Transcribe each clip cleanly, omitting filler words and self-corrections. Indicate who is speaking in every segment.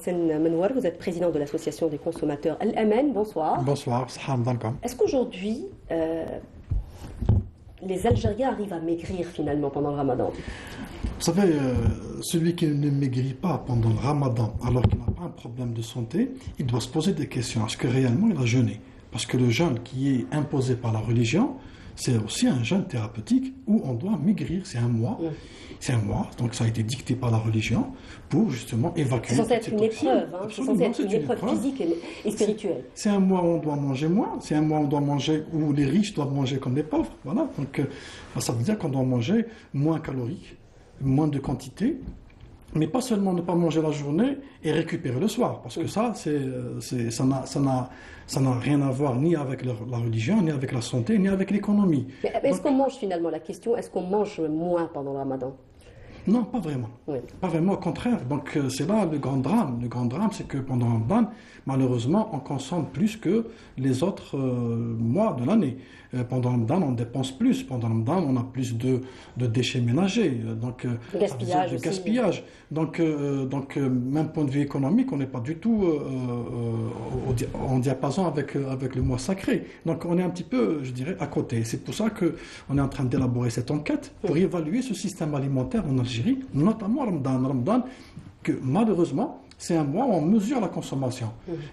Speaker 1: Mohsen Menouar, vous êtes président de l'association des consommateurs Al-Aman. Bonsoir.
Speaker 2: Bonsoir.
Speaker 1: Est-ce qu'aujourd'hui, les Algériens arrivent à maigrir finalement pendant le Ramadan?
Speaker 2: Vous savez, celui qui ne maigrit pas pendant le Ramadan alors qu'il n'a pas un problème de santé, il doit se poser des questions. Est-ce que réellement il a jeûné? Parce que le jeûne qui est imposé par la religion, c'est aussi un jeûne thérapeutique où on doit maigrir. C'est un mois. C'est un mois, donc ça a été dicté par la religion pour justement évacuer.
Speaker 1: C'est censé être une épreuve, c'est censé être une épreuve physique et spirituelle.
Speaker 2: C'est un mois où on doit manger moins, c'est un mois où on doit manger, où les riches doivent manger comme les pauvres. Voilà, donc ça veut dire qu'on doit manger moins calorique, moins de quantité, mais pas seulement ne pas manger la journée et récupérer le soir, parce que ça n'a rien à voir ni avec la religion, ni avec la santé, ni avec l'économie.
Speaker 1: Mais est-ce qu'on mange finalement, la question, est-ce qu'on mange moins pendant le Ramadan?
Speaker 2: Non, pas vraiment.
Speaker 1: Oui.
Speaker 2: Pas vraiment, au contraire. Donc c'est là le grand drame. Le grand drame, c'est que pendant le Ramadan, malheureusement, on consomme plus que les autres mois de l'année. Pendant le Ramadan, on dépense plus. Pendant le Ramadan, on a plus de déchets ménagers. Donc,
Speaker 1: gaspillage
Speaker 2: de gaspillage. Donc, même point de vue économique, on n'est pas du tout en diapason avec le mois sacré. Donc, on est un petit peu, je dirais, à côté. C'est pour ça qu'on est en train d'élaborer cette enquête pour évaluer ce système alimentaire en Algérie, notamment Ramadan, que malheureusement, c'est un mois où on mesure la consommation.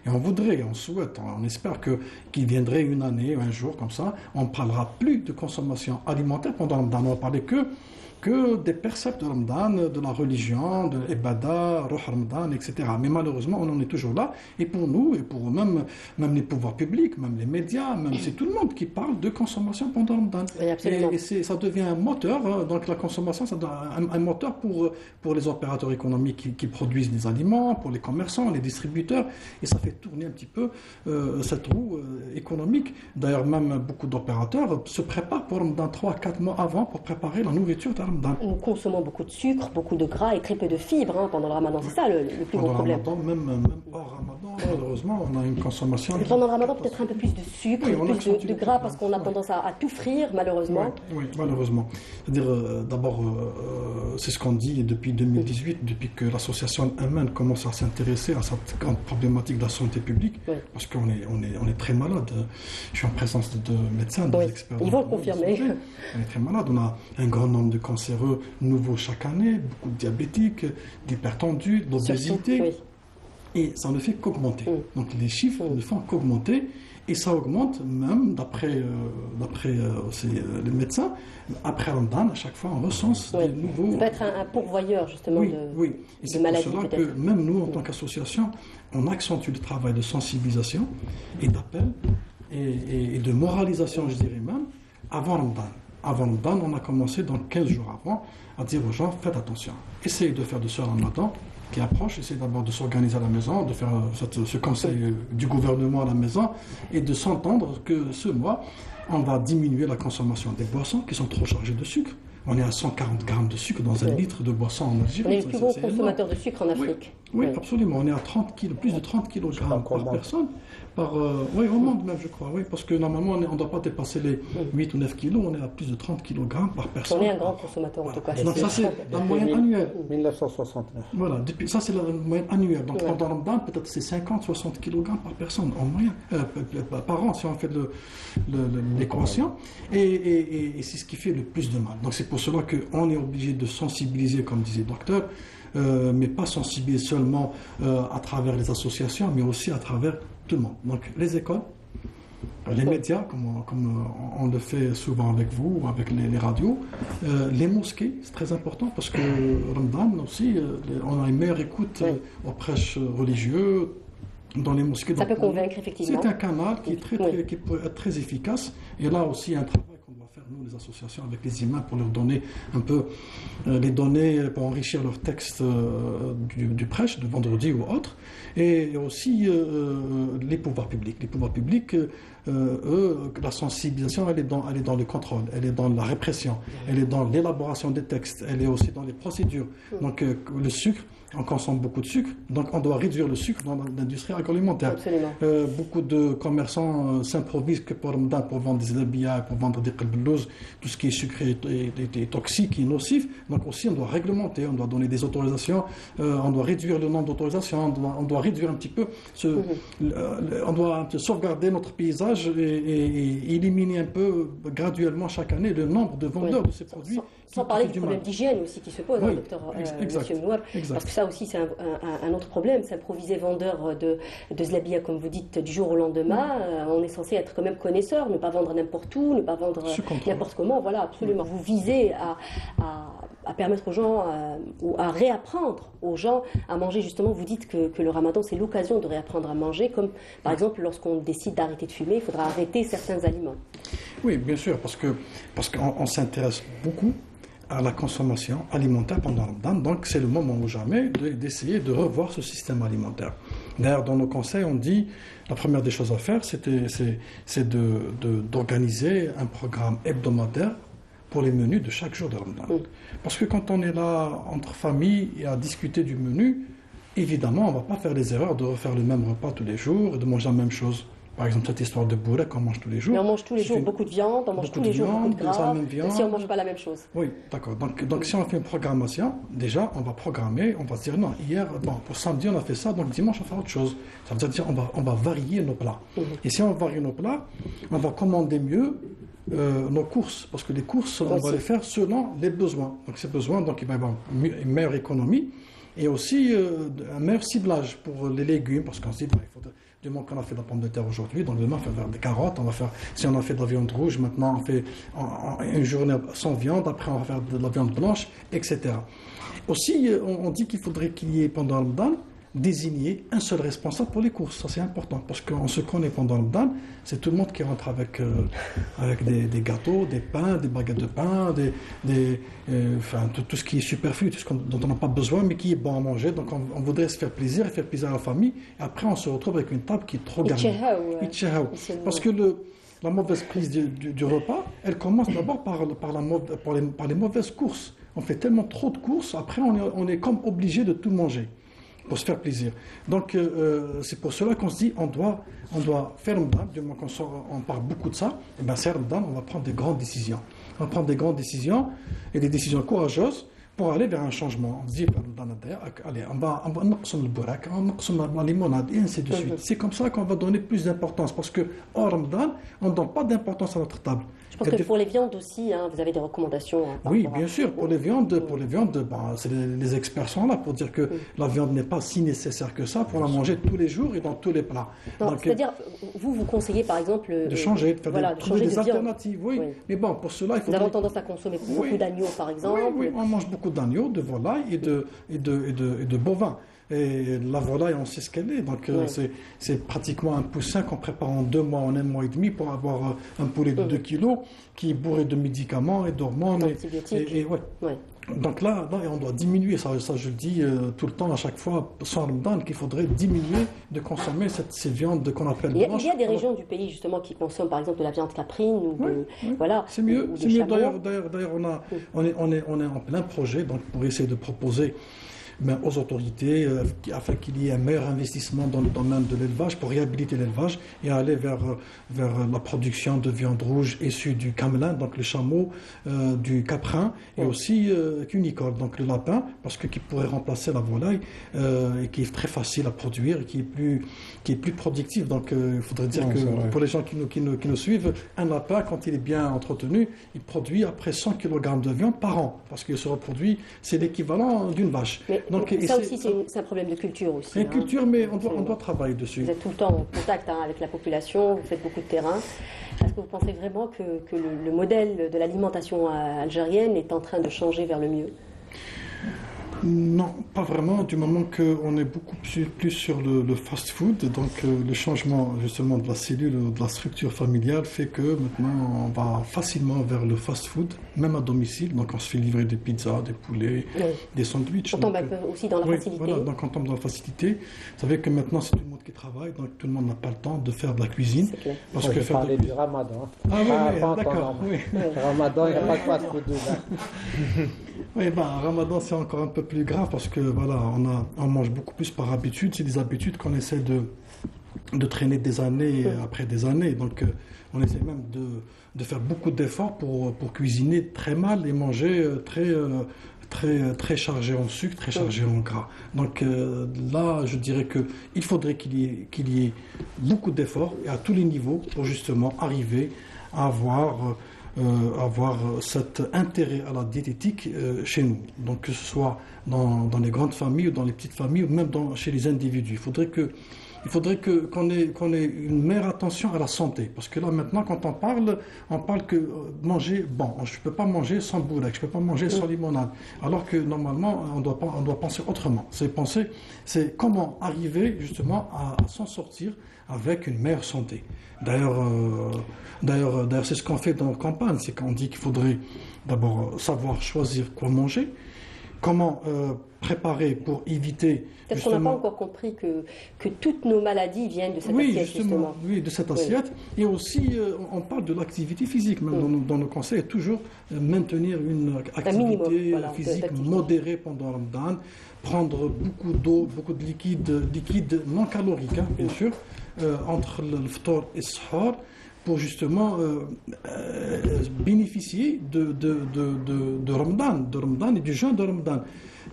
Speaker 2: Et on souhaite, on espère qu'il viendrait une année, un jour comme ça, on ne parlera plus de consommation alimentaire pendant Ramadan. On va parler que des préceptes de Ramadan, de la religion, de l'Ibada, Ruh Ramadan, etc. Mais malheureusement, on en est toujours là. Et pour nous, et pour même les pouvoirs publics, même les médias, c'est tout le monde qui parle de consommation pendant Ramadan.
Speaker 1: Oui, absolument.
Speaker 2: Et ça devient un moteur, donc la consommation, ça devient un moteur pour les opérateurs économiques qui produisent des aliments, pour les commerçants, les distributeurs. Et ça fait tourner un petit peu cette roue économique. D'ailleurs, même beaucoup d'opérateurs se préparent pour Ramadan 3-4 mois avant pour préparer la nourriture de Ramadan.
Speaker 1: Nous consommons beaucoup de sucre, beaucoup de gras et très peu de fibres pendant le Ramadan. C'est ça le plus gros problème.
Speaker 2: Pendant le Ramadan, même hors Ramadan, malheureusement, on a une consommation.
Speaker 1: Et pendant le Ramadan, peut-être un peu plus de sucre, plus de gras, parce qu'on a tendance à tout frire, malheureusement.
Speaker 2: Oui, malheureusement. C'est-à-dire, d'abord, c'est ce qu'on dit depuis 2018, depuis que l'association Al-Aman commence à s'intéresser à cette grande problématique de la santé publique, parce qu'on est très malade. Je suis en présence de médecins, des experts.
Speaker 1: Ils vont le confirmer.
Speaker 2: On est très malade. On a un grand nombre de cancéreux nouveaux chaque année, beaucoup de diabétiques, d'hypertendus, d'obésité. Oui. Et ça ne fait qu'augmenter. Donc les chiffres ne font qu'augmenter. Et ça augmente même, d'après aussi les médecins, après Ramadan, à chaque fois on recense des nouveaux...
Speaker 1: Ça peut être un pourvoyeur justement de maladies.
Speaker 2: C'est pour cela que même nous, en tant qu'association, on accentue le travail de sensibilisation et d'appel et de moralisation, je dirais même, avant Ramadan. Avant Ramadan, on a commencé donc 15 jours avant à dire aux gens, faites attention. Essayez de faire de ce Ramadan qui approche, essayez d'abord de s'organiser à la maison, de faire ce conseil du gouvernement à la maison et de s'entendre que ce mois, on va diminuer la consommation des boissons qui sont trop chargées de sucre. On est à 140 grammes de sucre dans un litre de boisson en Algérie.
Speaker 1: On est le plus gros consommateur de sucre en Afrique.
Speaker 2: Oui, absolument. On est à 30 kilos, plus de 30 kg par personne. Oui, au monde même, je crois. Oui, parce que normalement, on ne doit pas dépasser les 8 ou 9 kilos. On est à plus de 30 kg par personne.
Speaker 1: On est un grand consommateur en tout cas.
Speaker 2: Donc ça, c'est la moyenne annuelle.
Speaker 3: 1969.
Speaker 2: Voilà, ça, c'est la moyenne annuelle. Donc pendant Ramadan, peut-être c'est 50-60 kg par personne en moyenne, par an, si on fait l'équation. Et c'est ce qui fait le plus de mal. Donc c'est pour cela qu'on est obligé de sensibiliser, comme disait le docteur, mais pas sensibiliser seulement à travers les associations, mais aussi à travers tout le monde. Donc les écoles, les médias, comme on le fait souvent avec vous, avec les radios, les mosquées, c'est très important parce que Ramadan aussi, on a une meilleure écoute aux prêches religieux dans les mosquées.
Speaker 1: Ça peut convaincre effectivement.
Speaker 2: C'est un canal qui peut être très efficace. Et là aussi, un travail qu'on doit faire, nous, les associations, avec les imams, pour leur donner un peu les données, pour enrichir leur texte du prêche, de vendredi ou autre. Et aussi les pouvoirs publics. Les pouvoirs publics, eux, la sensibilisation, elle est dans le contrôle, elle est dans la répression, elle est dans l'élaboration des textes, elle est aussi dans les procédures. Donc le sucre, on consomme beaucoup de sucre, donc on doit réduire le sucre dans l'industrie agroalimentaire. Beaucoup de commerçants s'improvisent que pour vendre des habillas, pour vendre des qalbelous, choses, tout ce qui est sucré est toxique et nocif. Donc aussi, on doit réglementer, on doit donner des autorisations, on doit réduire le nombre d'autorisations, on doit réduire un petit peu, on doit un peu sauvegarder notre paysage et éliminer un peu graduellement chaque année le nombre de vendeurs de ces produits.
Speaker 1: Sans parler du problème d'hygiène aussi qui se pose,
Speaker 2: oui,
Speaker 1: docteur
Speaker 2: exact,
Speaker 1: Monsieur Mouab, parce que ça aussi c'est un autre problème, s'improviser vendeur de zlabia, comme vous dites, du jour au lendemain, on est censé être quand même connaisseur, ne pas vendre n'importe où, ne pas vendre n'importe comment, voilà, absolument. Vous visez à permettre aux gens, ou à réapprendre aux gens à manger, justement, vous dites que le ramadan c'est l'occasion de réapprendre à manger, comme par exemple lorsqu'on décide d'arrêter de fumer, il faudra arrêter certains aliments.
Speaker 2: Oui, bien sûr, parce qu'on s'intéresse beaucoup à la consommation alimentaire pendant le Ramadan, donc c'est le moment ou jamais d'essayer de revoir ce système alimentaire. D'ailleurs, dans nos conseils, on dit, la première des choses à faire, c'est d'organiser un programme hebdomadaire pour les menus de chaque jour de Ramadan. Parce que quand on est là, entre familles, et à discuter du menu, évidemment, on ne va pas faire les erreurs de refaire le même repas tous les jours et de manger la même chose. Par exemple, cette histoire de bourrec qu'on mange tous les jours.
Speaker 1: Mais on mange tous les jours beaucoup de viande, on mange tous les jours beaucoup de gras, si on ne mange pas la même chose.
Speaker 2: Oui, d'accord. Donc si on fait une programmation, déjà, on va programmer, on va se dire, non, hier, pour samedi, on a fait ça, donc dimanche, on va faire autre chose. Ça veut dire on va varier nos plats. Et si on varie nos plats, on va commander mieux nos courses, parce que les courses, on va les faire selon les besoins. Donc ces besoins, donc il va y avoir une meilleure économie et aussi un meilleur ciblage pour les légumes, parce qu'on se dit, il faut... Du moment qu'on a fait de la pomme de terre aujourd'hui, donc demain on va faire des carottes, si on a fait de la viande rouge, maintenant on fait une journée sans viande, après on va faire de la viande blanche, etc. Aussi, on dit qu'il faudrait qu'il y ait pendant le Ramadan désigner un seul responsable pour les courses. Ça c'est important, parce qu'on se connaît pendant le Ramadan, c'est tout le monde qui rentre avec des gâteaux, des pains, des baguettes de pain, enfin, tout ce qui est superflu, tout ce dont on n'a pas besoin, mais qui est bon à manger. Donc on voudrait se faire plaisir et faire plaisir à la famille. Et après on se retrouve avec une table qui est trop garnie. Parce que la mauvaise prise du repas, elle commence d'abord par les mauvaises courses. On fait tellement trop de courses, après on est comme obligé de tout manger pour se faire plaisir. Donc c'est pour cela qu'on se dit on doit faire Ramadan, du moment qu'on parle beaucoup de ça, et bien c'est Ramadan, on va prendre des grandes décisions. On va prendre des grandes décisions et des décisions courageuses pour aller vers un changement. On se dit, allez, on va naqsum le burak, on naqsum la limonade, et ainsi de suite. C'est comme ça qu'on va donner plus d'importance, parce que au Ramadan, on ne donne pas d'importance à notre table.
Speaker 1: Je pense que pour les viandes aussi, vous avez des recommandations.
Speaker 2: Oui, bien sûr. Pour les viandes, c'est les experts sont là pour dire que la viande n'est pas si nécessaire que ça pour la manger tous les jours et dans tous les plats.
Speaker 1: C'est-à-dire, vous conseillez par exemple
Speaker 2: de changer, de faire des alternatives. Oui. Mais bon, pour cela, il faut.
Speaker 1: Vous avez tendance à consommer beaucoup d'agneaux, par exemple.
Speaker 2: Oui, on mange beaucoup d'agneaux, de volailles et de bovins. Et la volaille, on sait ce qu'elle est. Donc, c'est pratiquement un poussin qu'on prépare en 2 mois, en 1 mois et demi pour avoir un poulet de 2 kilos qui est bourré de médicaments et d'hormones. Donc là, on doit diminuer, ça je le dis tout le temps, à chaque fois, sans Ramadan, qu'il faudrait diminuer de consommer ces viandes qu'on appelle blanches.
Speaker 1: Il y a des régions du pays, justement, qui consomment, par exemple, de la viande caprine. Voilà,
Speaker 2: c'est mieux. D'ailleurs, on est en plein projet donc, pour essayer de proposer aux autorités afin qu'il y ait un meilleur investissement dans le domaine de l'élevage pour réhabiliter l'élevage et aller vers la production de viande rouge issue du camelin, donc le chameau, du caprin et aussi cunicole, donc le lapin, parce que qui pourrait remplacer la volaille et qui est très facile à produire et qui est plus productif. Donc il faudrait dire que pour les gens qui nous suivent, un lapin, quand il est bien entretenu, il produit après 100 kg de viande par an, parce qu'il se reproduit, c'est l'équivalent d'une vache.
Speaker 1: Donc, ça aussi, c'est un problème de culture aussi.
Speaker 2: C'est une culture, mais on doit travailler dessus.
Speaker 1: Vous êtes tout le temps en contact avec la population, vous faites beaucoup de terrain. Est-ce que vous pensez vraiment que le modèle de l'alimentation algérienne est en train de changer vers le mieux ?
Speaker 2: Non, pas vraiment, du moment qu'on est beaucoup plus sur le fast-food, donc le changement justement de la cellule, de la structure familiale fait que maintenant on va facilement vers le fast-food, même à domicile, donc on se fait livrer des pizzas, des poulets, des sandwichs.
Speaker 1: On tombe un peu aussi dans la facilité.
Speaker 2: Voilà, donc on tombe dans la facilité. Vous savez que maintenant c'est tout le monde qui travaille, donc tout le monde n'a pas le temps de faire de la cuisine.
Speaker 3: C'est clair. Parce que parler du ramadan.
Speaker 2: Ah oui, d'accord.
Speaker 3: Le ramadan, il n'y a pas de fast-food dedans.
Speaker 2: Oui, Ramadan c'est encore un peu plus grave parce que voilà, on mange beaucoup plus par habitude. C'est des habitudes qu'on essaie de traîner des années après des années. Donc, on essaie même de faire beaucoup d'efforts pour cuisiner très mal et manger très chargé en sucre, très chargé en gras. Donc là, je dirais qu'il faudrait qu'il y ait beaucoup d'efforts et à tous les niveaux pour justement arriver à avoir cet intérêt à la diététique chez nous. Donc que ce soit dans les grandes familles ou dans les petites familles ou même chez les individus. Il faudrait qu'on ait une meilleure attention à la santé. Parce que là, maintenant, quand on parle que manger, bon, je ne peux pas manger sans bourrec, je ne peux pas manger sans limonade. Alors que normalement, on doit penser autrement. C'est comment arriver justement à s'en sortir avec une meilleure santé. D'ailleurs, c'est ce qu'on fait dans la campagne, c'est qu'on dit qu'il faudrait d'abord savoir choisir quoi manger, comment préparer pour éviter...
Speaker 1: Parce qu'on n'a pas encore compris que toutes nos maladies viennent de cette assiette, justement.
Speaker 2: Oui, de cette assiette. Et aussi, on parle de l'activité physique. Même dans nos conseils, toujours maintenir une activité physique modérée pendant le Ramadan, prendre beaucoup d'eau, beaucoup de liquide non calorique, bien sûr, entre le ftor et le sahar, pour justement bénéficier de Ramadan et du jeûne de Ramadan.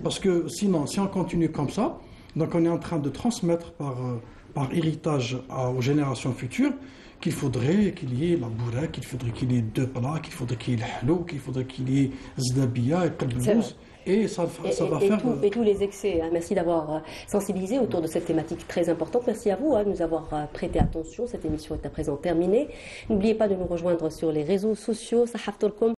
Speaker 2: Parce que sinon, si on continue comme ça, donc on est en train de transmettre par héritage aux générations futures qu'il faudrait qu'il y ait la bourrek, qu'il faudrait qu'il y ait 2 plats, qu'il faudrait qu'il y ait le halou, qu'il faudrait qu'il y ait zdabia et kalbous. Et ça va faire...
Speaker 1: Et tous les excès. Merci d'avoir sensibilisé autour de cette thématique très importante. Merci à vous de nous avoir prêté attention. Cette émission est à présent terminée. N'oubliez pas de nous rejoindre sur les réseaux sociaux. Sahaftourkoum.